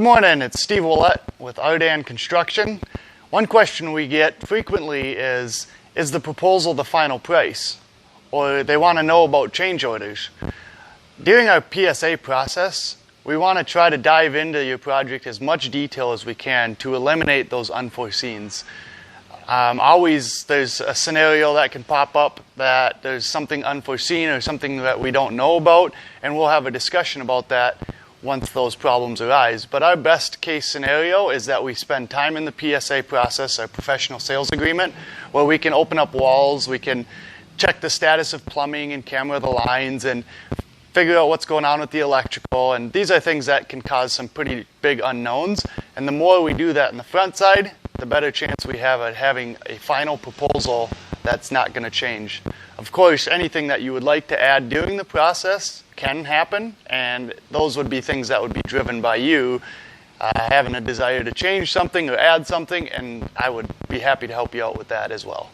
morning, it's Steve Wuollet with ArDan Construction. One question we get frequently is the proposal the final price? Or they want to know about change orders. During our PSA process, we want to try to dive into your project as much detail as we can to eliminate those unforeseens. Always there's a scenario that can pop up that there's something unforeseen or something that we don't know about, and we'll have a discussion about that once those problems arise. But our best case scenario is that we spend time in the PSA process, our professional sales agreement, where we can open up walls, we can check the status of plumbing and camera the lines and figure out what's going on with the electrical. And these are things that can cause some pretty big unknowns. And the more we do that in the front side, the better chance we have at having a final proposal that's not going to change. Of course, anything that you would like to add during the process can happen, and those would be things that would be driven by you having a desire to change something or add something, and I would be happy to help you out with that as well.